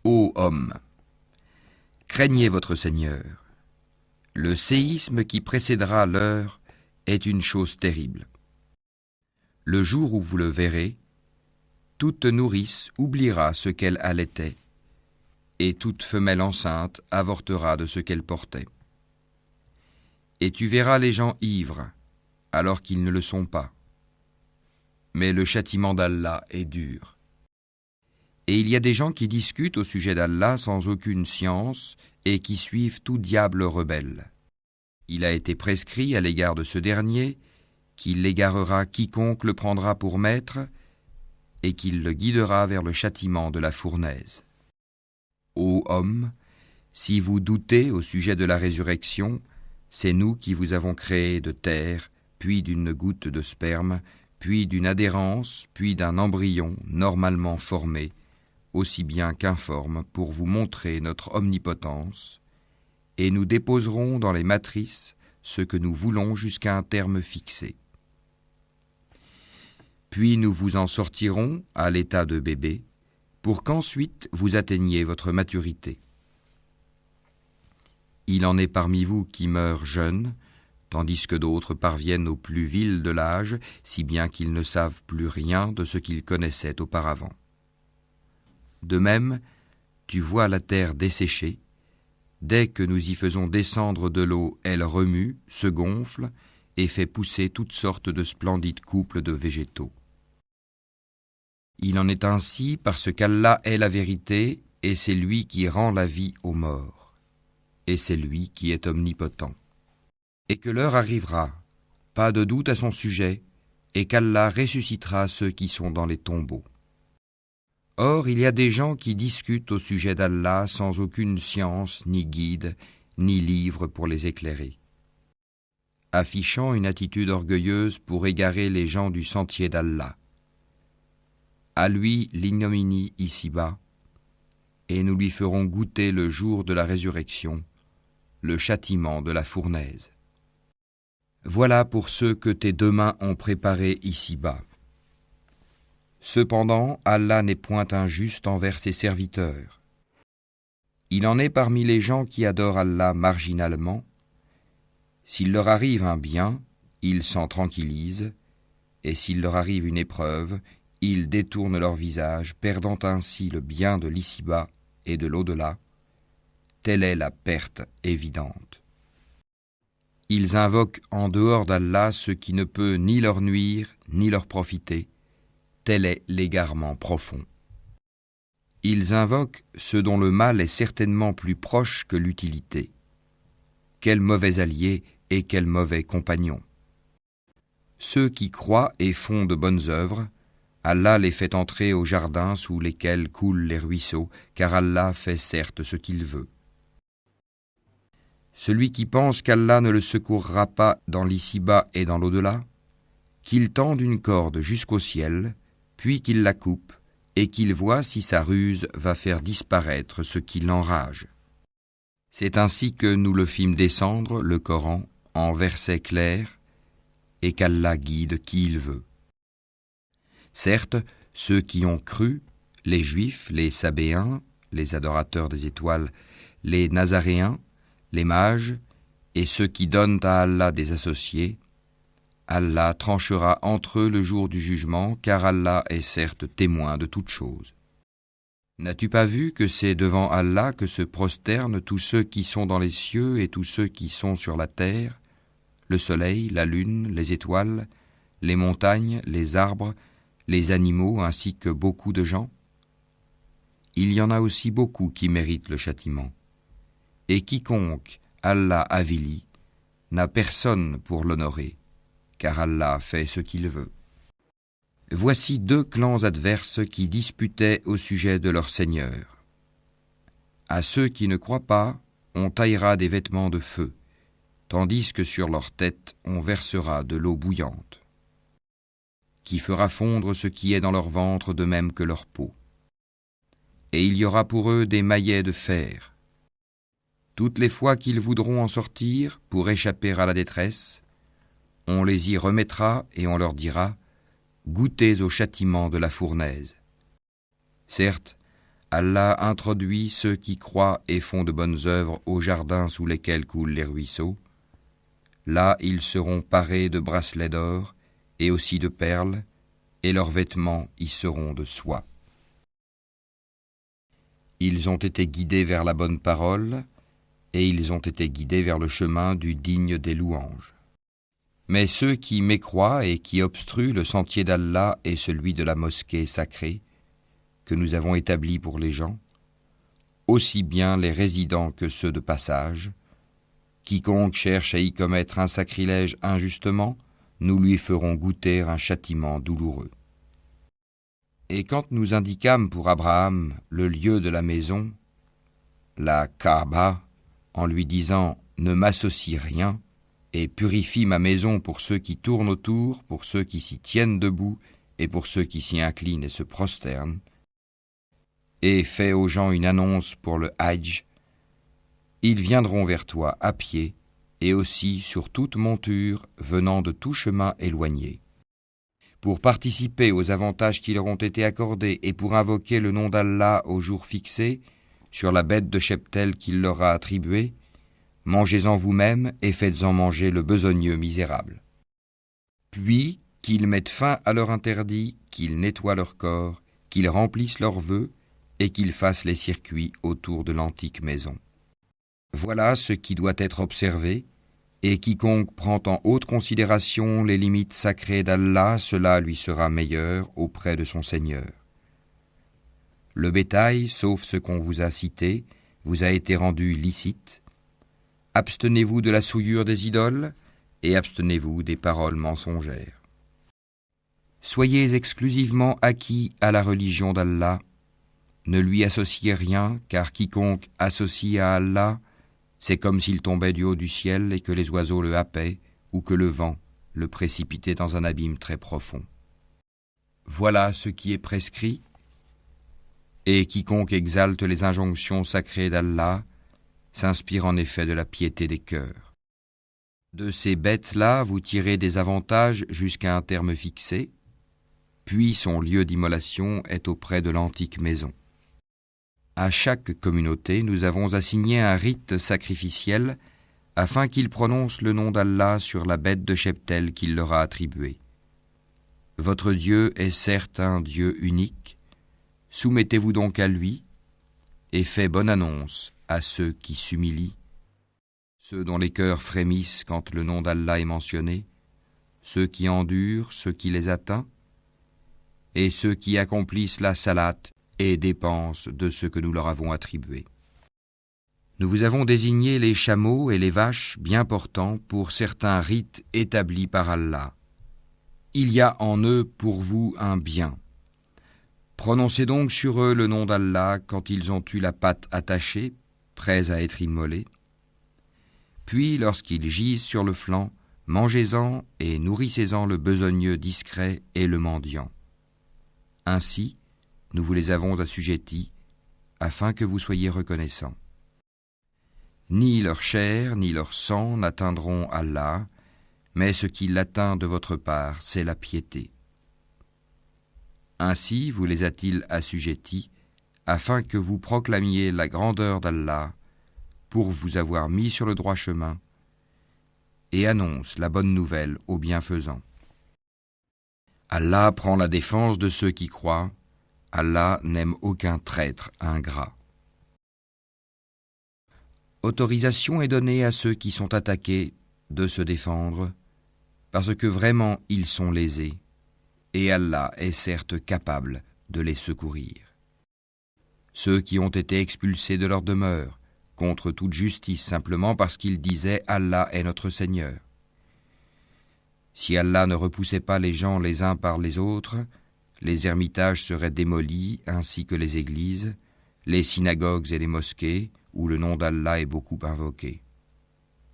Ô hommes, craignez votre Seigneur. Le séisme qui précédera l'heure est une chose terrible. Le jour où vous le verrez, toute nourrice oubliera ce qu'elle allaitait, et toute femelle enceinte avortera de ce qu'elle portait. Et tu verras les gens ivres, alors qu'ils ne le sont pas. Mais le châtiment d'Allah est dur. Et il y a des gens qui discutent au sujet d'Allah sans aucune science et qui suivent tout diable rebelle. Il a été prescrit à l'égard de ce dernier qu'il égarera quiconque le prendra pour maître et qu'il le guidera vers le châtiment de la fournaise. Ô hommes, si vous doutez au sujet de la résurrection, c'est nous qui vous avons créé de terre, puis d'une goutte de sperme, puis d'une adhérence, puis d'un embryon normalement formé, aussi bien qu'informe, pour vous montrer notre omnipotence, et nous déposerons dans les matrices ce que nous voulons jusqu'à un terme fixé. Puis nous vous en sortirons à l'état de bébé, pour qu'ensuite vous atteigniez votre maturité. Il en est parmi vous qui meurent jeunes, tandis que d'autres parviennent au plus vil de l'âge, si bien qu'ils ne savent plus rien de ce qu'ils connaissaient auparavant. De même, tu vois la terre desséchée. Dès que nous y faisons descendre de l'eau, elle remue, se gonfle et fait pousser toutes sortes de splendides couples de végétaux. Il en est ainsi parce qu'Allah est la vérité et c'est lui qui rend la vie aux morts. Et c'est lui qui est omnipotent. Et que l'heure arrivera, pas de doute à son sujet, et qu'Allah ressuscitera ceux qui sont dans les tombeaux. Or, il y a des gens qui discutent au sujet d'Allah sans aucune science, ni guide, ni livre pour les éclairer, affichant une attitude orgueilleuse pour égarer les gens du sentier d'Allah. À lui l'ignominie ici-bas, et nous lui ferons goûter le jour de la résurrection, le châtiment de la fournaise. Voilà pour ceux que tes deux mains ont préparés ici-bas. Cependant, Allah n'est point injuste envers ses serviteurs. Il en est parmi les gens qui adorent Allah marginalement. S'il leur arrive un bien, ils s'en tranquillisent, et s'il leur arrive une épreuve, ils détournent leur visage, perdant ainsi le bien de l'ici-bas et de l'au-delà. Telle est la perte évidente. Ils invoquent en dehors d'Allah ce qui ne peut ni leur nuire, ni leur profiter. Tel est l'égarement profond. Ils invoquent ce dont le mal est certainement plus proche que l'utilité. Quel mauvais allié et quel mauvais compagnon. Ceux qui croient et font de bonnes œuvres, Allah les fait entrer au jardin sous lesquels coulent les ruisseaux, car Allah fait certes ce qu'il veut. Celui qui pense qu'Allah ne le secourra pas dans l'ici-bas et dans l'au-delà, qu'il tende une corde jusqu'au ciel, puis qu'il la coupe, et qu'il voit si sa ruse va faire disparaître ce qui l'enrage. C'est ainsi que nous le fîmes descendre, le Coran, en versets clairs, et qu'Allah guide qui il veut. Certes, ceux qui ont cru, les Juifs, les Sabéens, les adorateurs des étoiles, les Nazaréens, les mages, et ceux qui donnent à Allah des associés, Allah tranchera entre eux le jour du jugement, car Allah est certes témoin de toutes choses. N'as-tu pas vu que c'est devant Allah que se prosternent tous ceux qui sont dans les cieux et tous ceux qui sont sur la terre, le soleil, la lune, les étoiles, les montagnes, les arbres, les animaux ainsi que beaucoup de gens? Il y en a aussi beaucoup qui méritent le châtiment. Et quiconque Allah avilit n'a personne pour l'honorer, car Allah fait ce qu'il veut. Voici deux clans adverses qui disputaient au sujet de leur Seigneur. À ceux qui ne croient pas, on taillera des vêtements de feu, tandis que sur leur tête on versera de l'eau bouillante, qui fera fondre ce qui est dans leur ventre de même que leur peau. Et il y aura pour eux des maillets de fer. Toutes les fois qu'ils voudront en sortir pour échapper à la détresse, on les y remettra et on leur dira « Goûtez au châtiment de la fournaise ». Certes, Allah introduit ceux qui croient et font de bonnes œuvres aux jardins sous lesquels coulent les ruisseaux. Là, ils seront parés de bracelets d'or et aussi de perles, et leurs vêtements y seront de soie. Ils ont été guidés vers la bonne parole, et ils ont été guidés vers le chemin du digne des louanges. Mais ceux qui mécroient et qui obstruent le sentier d'Allah et celui de la mosquée sacrée, que nous avons établi pour les gens, aussi bien les résidents que ceux de passage, quiconque cherche à y commettre un sacrilège injustement, nous lui ferons goûter un châtiment douloureux. Et quand nous indiquâmes pour Abraham le lieu de la maison, la Kaaba, en lui disant « Ne m'associe rien » et purifie ma maison pour ceux qui tournent autour, pour ceux qui s'y tiennent debout et pour ceux qui s'y inclinent et se prosternent, et fais aux gens une annonce pour le Hajj, ils viendront vers toi à pied et aussi sur toute monture venant de tout chemin éloigné. Pour participer aux avantages qui leur ont été accordés et pour invoquer le nom d'Allah au jour fixé, sur la bête de cheptel qu'il leur a attribuée, mangez-en vous-même et faites-en manger le besogneux misérable. Puis qu'ils mettent fin à leur interdit, qu'ils nettoient leur corps, qu'ils remplissent leurs vœux et qu'ils fassent les circuits autour de l'antique maison. Voilà ce qui doit être observé, et quiconque prend en haute considération les limites sacrées d'Allah, cela lui sera meilleur auprès de son Seigneur. Le bétail, sauf ce qu'on vous a cité, vous a été rendu licite. Abstenez-vous de la souillure des idoles, et abstenez-vous des paroles mensongères. Soyez exclusivement acquis à la religion d'Allah. Ne lui associez rien, car quiconque associe à Allah, c'est comme s'il tombait du haut du ciel et que les oiseaux le happaient, ou que le vent le précipitait dans un abîme très profond. Voilà ce qui est prescrit, et quiconque exalte les injonctions sacrées d'Allah s'inspire en effet de la piété des cœurs. De ces bêtes-là, vous tirez des avantages jusqu'à un terme fixé, puis son lieu d'immolation est auprès de l'antique maison. À chaque communauté, nous avons assigné un rite sacrificiel afin qu'ils prononcent le nom d'Allah sur la bête de cheptel qu'il leur a attribuée. Votre Dieu est certes un Dieu unique, soumettez-vous donc à lui et faites bonne annonce à ceux qui s'humilient, ceux dont les cœurs frémissent quand le nom d'Allah est mentionné, ceux qui endurent ce qui les atteint, et ceux qui accomplissent la salate et dépensent de ce que nous leur avons attribué. Nous vous avons désigné les chameaux et les vaches bien portants pour certains rites établis par Allah. Il y a en eux pour vous un bien. Prononcez donc sur eux le nom d'Allah quand ils ont eu la patte attachée, prêts à être immolés. Puis, lorsqu'ils gisent sur le flanc, mangez-en et nourrissez-en le besogneux discret et le mendiant. Ainsi, nous vous les avons assujettis, afin que vous soyez reconnaissants. Ni leur chair, ni leur sang n'atteindront Allah, mais ce qui l'atteint de votre part, c'est la piété. Ainsi vous les a-t-il assujettis, afin que vous proclamiez la grandeur d'Allah, pour vous avoir mis sur le droit chemin, et annonce la bonne nouvelle aux bienfaisants. Allah prend la défense de ceux qui croient, Allah n'aime aucun traître ingrat. Autorisation est donnée à ceux qui sont attaqués de se défendre, parce que vraiment ils sont lésés, et Allah est certes capable de les secourir. Ceux qui ont été expulsés de leur demeure, contre toute justice, simplement parce qu'ils disaient « Allah est notre Seigneur ». Si Allah ne repoussait pas les gens les uns par les autres, les ermitages seraient démolis ainsi que les églises, les synagogues et les mosquées, où le nom d'Allah est beaucoup invoqué.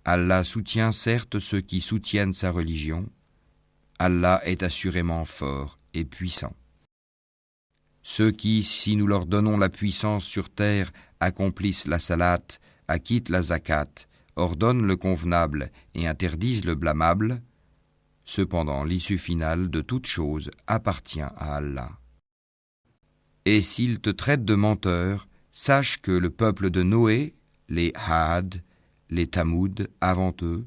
Allah soutient certes ceux qui soutiennent sa religion. Allah est assurément fort et puissant. Ceux qui, si nous leur donnons la puissance sur terre, accomplissent la salate, acquittent la zakat, ordonnent le convenable et interdisent le blâmable, cependant l'issue finale de toute chose appartient à Allah. Et s'ils te traitent de menteur, sache que le peuple de Noé, les Had, les Tamoud, avant eux,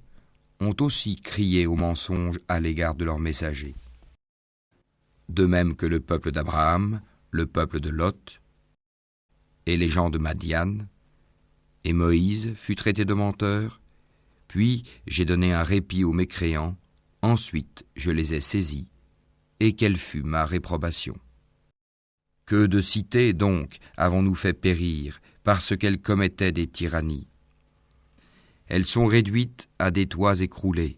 ont aussi crié au mensonge à l'égard de leurs messagers. De même que le peuple d'Abraham, le peuple de Lot, et les gens de Madian, et Moïse fut traité de menteur, puis j'ai donné un répit aux mécréants, ensuite je les ai saisis, et quelle fut ma réprobation. Que de cités donc avons-nous fait périr parce qu'elles commettaient des tyrannies. Elles sont réduites à des toits écroulés.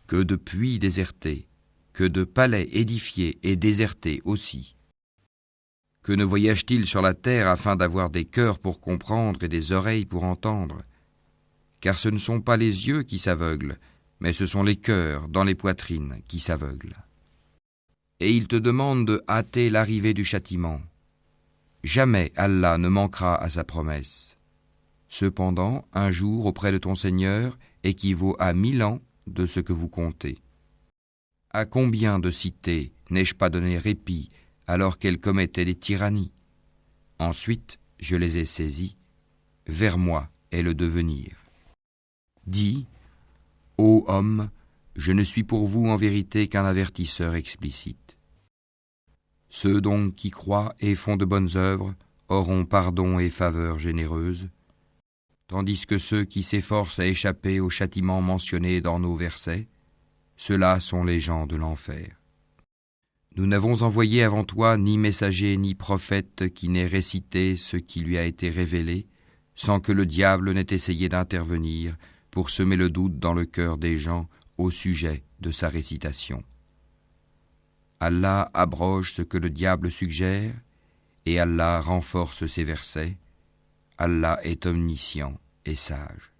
Que de puits désertés, que de palais édifiés et désertés aussi. Que ne voyage-t-il sur la terre afin d'avoir des cœurs pour comprendre et des oreilles pour entendre? Car ce ne sont pas les yeux qui s'aveuglent, mais ce sont les cœurs dans les poitrines qui s'aveuglent. Et il te demande de hâter l'arrivée du châtiment. Jamais Allah ne manquera à sa promesse. Cependant, un jour auprès de ton Seigneur équivaut à 1000 ans de ce que vous comptez. À combien de cités n'ai-je pas donné répit alors qu'elles commettaient des tyrannies? Ensuite, je les ai saisies. Vers moi est le devenir. Dis, ô homme, je ne suis pour vous en vérité qu'un avertisseur explicite. Ceux donc qui croient et font de bonnes œuvres auront pardon et faveur généreuse, tandis que ceux qui s'efforcent à échapper au châtiment mentionné dans nos versets, ceux-là sont les gens de l'enfer. Nous n'avons envoyé avant toi ni messager ni prophète qui n'ait récité ce qui lui a été révélé, sans que le diable n'ait essayé d'intervenir pour semer le doute dans le cœur des gens au sujet de sa récitation. Allah abroge ce que le diable suggère, et Allah renforce ses versets. Allah est omniscient et sage.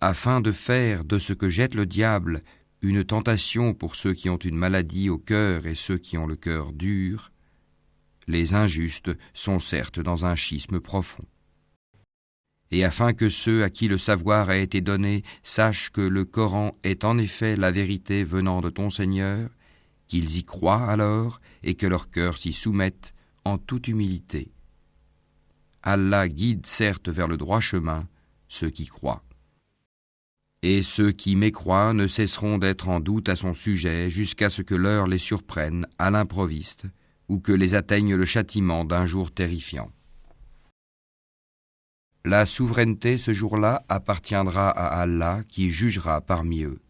Afin de faire de ce que jette le diable une tentation pour ceux qui ont une maladie au cœur et ceux qui ont le cœur dur, les injustes sont certes dans un schisme profond. Et afin que ceux à qui le savoir a été donné sachent que le Coran est en effet la vérité venant de ton Seigneur, qu'ils y croient alors et que leur cœur s'y soumette en toute humilité. Allah guide certes vers le droit chemin ceux qui croient. Et ceux qui mécroient ne cesseront d'être en doute à son sujet jusqu'à ce que l'heure les surprenne à l'improviste ou que les atteigne le châtiment d'un jour terrifiant. La souveraineté ce jour-là appartiendra à Allah qui jugera parmi eux.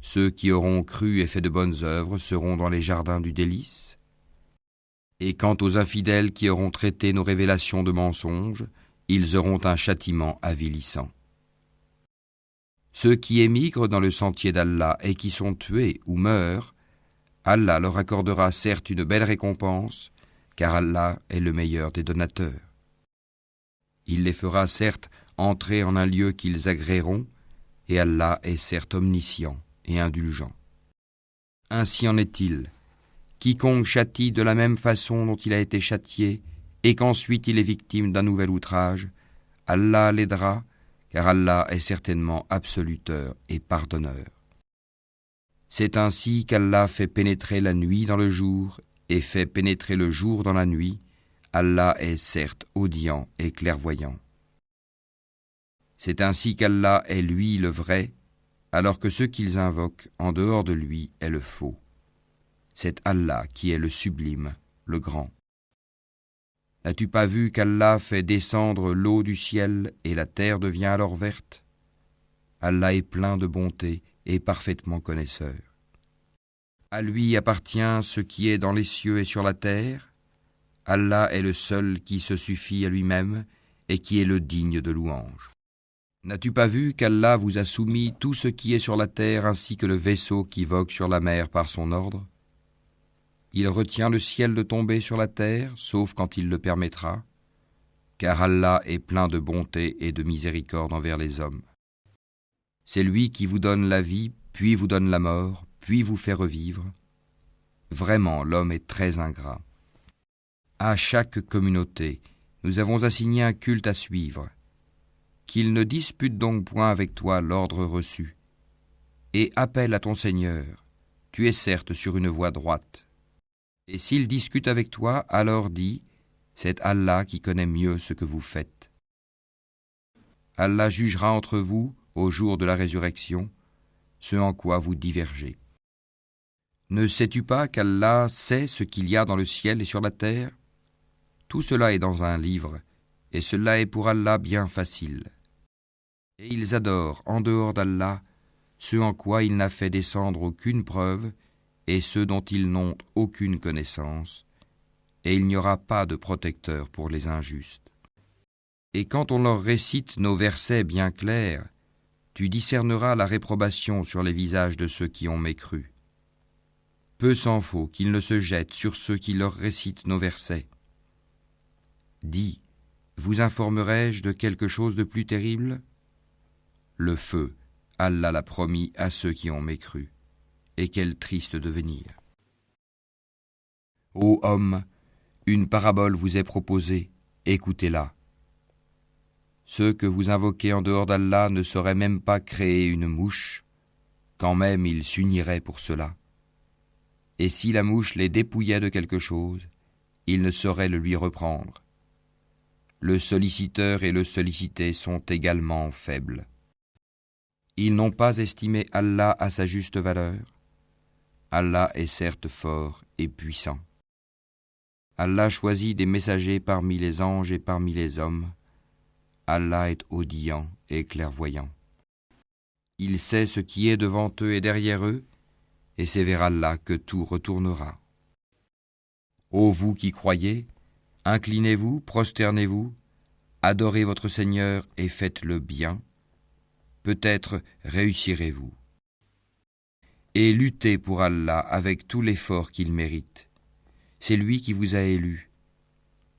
Ceux qui auront cru et fait de bonnes œuvres seront dans les jardins du délice. Et quant aux infidèles qui auront traité nos révélations de mensonges, ils auront un châtiment avilissant. Ceux qui émigrent dans le sentier d'Allah et qui sont tués ou meurent, Allah leur accordera certes une belle récompense, car Allah est le meilleur des donateurs. Il les fera certes entrer en un lieu qu'ils agréeront, et Allah est certes omniscient et indulgent. Ainsi en est-il. Quiconque châtie de la même façon dont il a été châtié, et qu'ensuite il est victime d'un nouvel outrage, Allah l'aidera, car Allah est certainement absoluteur et pardonneur. C'est ainsi qu'Allah fait pénétrer la nuit dans le jour et fait pénétrer le jour dans la nuit. Allah est certes audient et clairvoyant. C'est ainsi qu'Allah est lui le vrai, alors que ceux qu'ils invoquent en dehors de lui est le faux. C'est Allah qui est le sublime, le grand. N'as-tu pas vu qu'Allah fait descendre l'eau du ciel et la terre devient alors verte? Allah est plein de bonté et parfaitement connaisseur. À lui appartient ce qui est dans les cieux et sur la terre. Allah est le seul qui se suffit à lui-même et qui est le digne de louange. N'as-tu pas vu qu'Allah vous a soumis tout ce qui est sur la terre ainsi que le vaisseau qui vogue sur la mer par son ordre? Il retient le ciel de tomber sur la terre, sauf quand il le permettra, car Allah est plein de bonté et de miséricorde envers les hommes. C'est lui qui vous donne la vie, puis vous donne la mort, puis vous fait revivre. Vraiment, l'homme est très ingrat. À chaque communauté, nous avons assigné un culte à suivre. Qu'il ne dispute donc point avec toi l'ordre reçu. Et appelle à ton Seigneur, tu es certes sur une voie droite. Et s'ils discutent avec toi, alors dis, c'est Allah qui connaît mieux ce que vous faites. Allah jugera entre vous, au jour de la résurrection, ce en quoi vous divergez. Ne sais-tu pas qu'Allah sait ce qu'il y a dans le ciel et sur la terre ? Tout cela est dans un livre, et cela est pour Allah bien facile. Et ils adorent, en dehors d'Allah, ce en quoi il n'a fait descendre aucune preuve, et ceux dont ils n'ont aucune connaissance, et il n'y aura pas de protecteur pour les injustes. Et quand on leur récite nos versets bien clairs, tu discerneras la réprobation sur les visages de ceux qui ont mécru. Peu s'en faut qu'ils ne se jettent sur ceux qui leur récitent nos versets. Dis, vous informerai-je de quelque chose de plus terrible ? Le feu, Allah l'a promis à ceux qui ont mécru. Et quel triste devenir. Ô homme, une parabole vous est proposée, écoutez-la. Ceux que vous invoquez en dehors d'Allah ne sauraient même pas créer une mouche, quand même ils s'uniraient pour cela. Et si la mouche les dépouillait de quelque chose, ils ne sauraient le lui reprendre. Le solliciteur et le sollicité sont également faibles. Ils n'ont pas estimé Allah à sa juste valeur. Allah est certes fort et puissant. Allah choisit des messagers parmi les anges et parmi les hommes. Allah est audient et clairvoyant. Il sait ce qui est devant eux et derrière eux, et c'est vers Allah que tout retournera. Ô vous qui croyez, inclinez-vous, prosternez-vous, adorez votre Seigneur et faites le bien. Peut-être réussirez-vous. Et luttez pour Allah avec tout l'effort qu'il mérite. C'est lui qui vous a élu.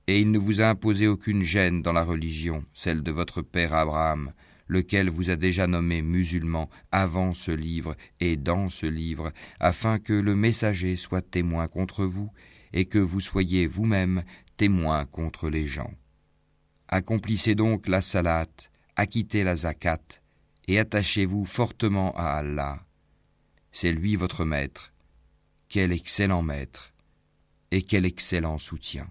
Et il ne vous a imposé aucune gêne dans la religion, celle de votre père Abraham, lequel vous a déjà nommé musulman avant ce livre et dans ce livre, afin que le messager soit témoin contre vous et que vous soyez vous-même témoin contre les gens. Accomplissez donc la salat, acquittez la zakat et attachez-vous fortement à Allah. C'est lui votre maître. Quel excellent maître et quel excellent soutien.